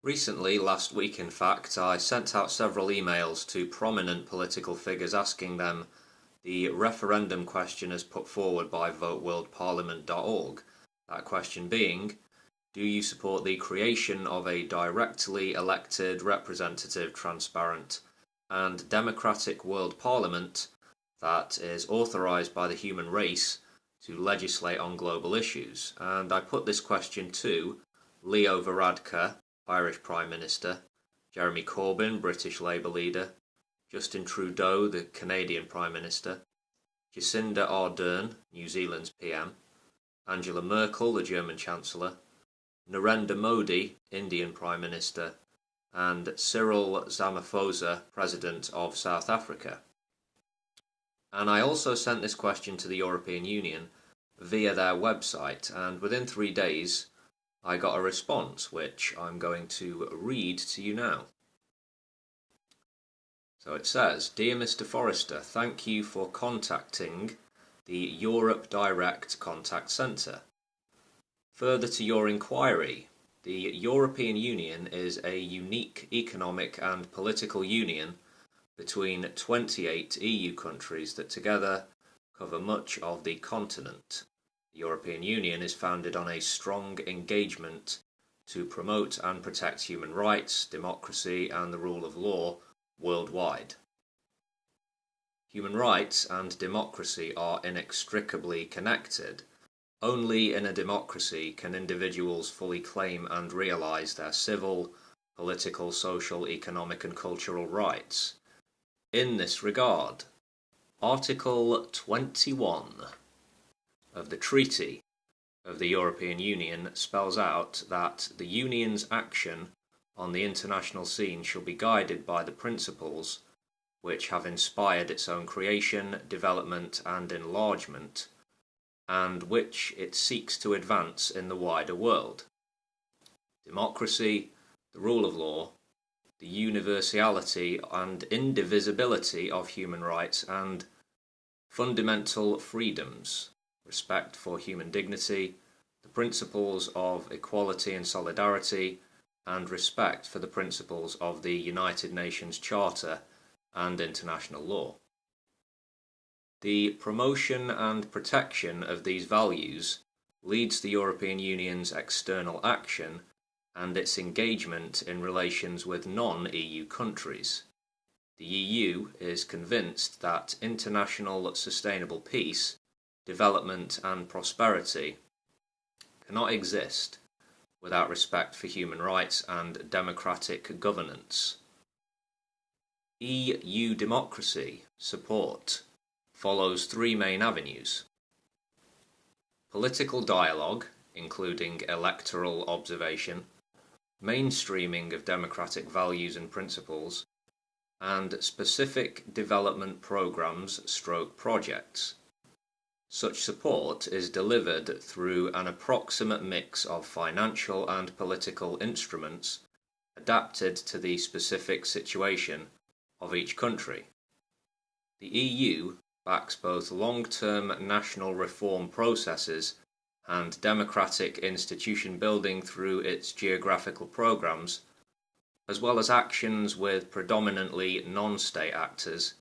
Recently, last week in fact, I sent out several emails to prominent political figures asking them the referendum question as put forward by voteworldparliament.org. That question being, do you support the creation of a directly elected, representative, transparent and democratic world parliament that is authorised by the human race to legislate on global issues? And I put this question to Leo Varadkar, Irish Prime Minister, Jeremy Corbyn, British Labour leader, Justin Trudeau, the Canadian Prime Minister, Jacinda Ardern, New Zealand's PM, Angela Merkel, the German Chancellor, Narendra Modi, Indian Prime Minister, and Cyril Ramaphosa, President of South Africa. And I also sent this question to the European Union via their website, and within 3 days I got a response, which I'm going to read to you now. So it says, Dear Mr. Forrester, thank you for contacting the Europe Direct Contact Centre. Further to your inquiry, the European Union is a unique economic and political union between 28 EU countries that together cover much of the continent. The European Union is founded on a strong engagement to promote and protect human rights, democracy and the rule of law worldwide. Human rights and democracy are inextricably connected. Only in a democracy can individuals fully claim and realise their civil, political, social, economic and cultural rights. In this regard, Article 21 of the Treaty of the European Union spells out that the Union's action on the international scene shall be guided by the principles which have inspired its own creation, development and enlargement, and which it seeks to advance in the wider world. Democracy, the rule of law, the universality and indivisibility of human rights and fundamental freedoms, respect for human dignity, the principles of equality and solidarity, and respect for the principles of the United Nations Charter and international law. The promotion and protection of these values leads the European Union's external action and its engagement in relations with non-EU countries. The EU is convinced that international sustainable peace, development and prosperity cannot exist without respect for human rights and democratic governance. EU democracy support follows 3 main avenues: political dialogue, including electoral observation, mainstreaming of democratic values and principles, and specific development programs/projects. Such support is delivered through an approximate mix of financial and political instruments adapted to the specific situation of each country. The EU backs both long-term national reform processes and democratic institution building through its geographical programs, as well as actions with predominantly non-state actors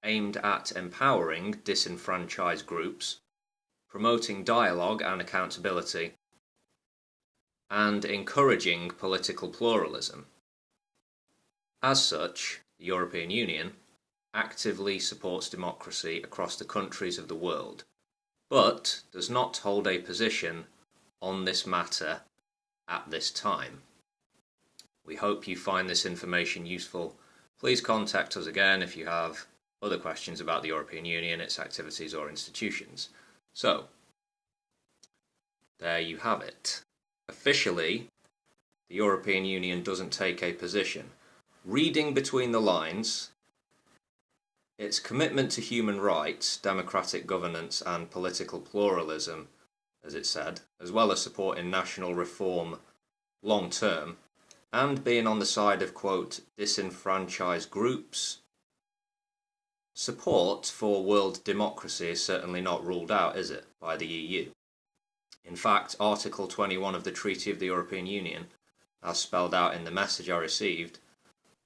aimed at empowering disenfranchised groups, promoting dialogue and accountability, and encouraging political pluralism. As such, the European Union actively supports democracy across the countries of the world, but does not hold a position on this matter at this time. We hope you find this information useful. Please contact us again if you have other questions about the European Union, its activities or institutions. So, there you have it. Officially, the European Union doesn't take a position. Reading between the lines, its commitment to human rights, democratic governance and political pluralism, as it said, as well as supporting national reform long term, and being on the side of, quote, disenfranchised groups. Support for world democracy is certainly not ruled out, is it, by the EU? In fact, Article 21 of the Treaty of the European Union as spelled out in the message I received,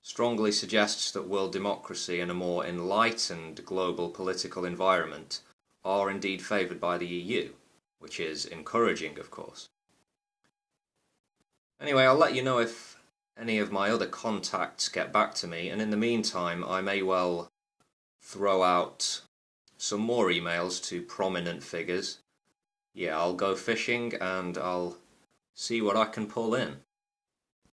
strongly suggests that world democracy and a more enlightened global political environment are indeed favoured by the EU, which is encouraging, of course. Anyway, I'll let you know if any of my other contacts get back to me, and in the meantime I may well throw out some more emails to prominent figures. Yeah, I'll go fishing and I'll see what I can pull in.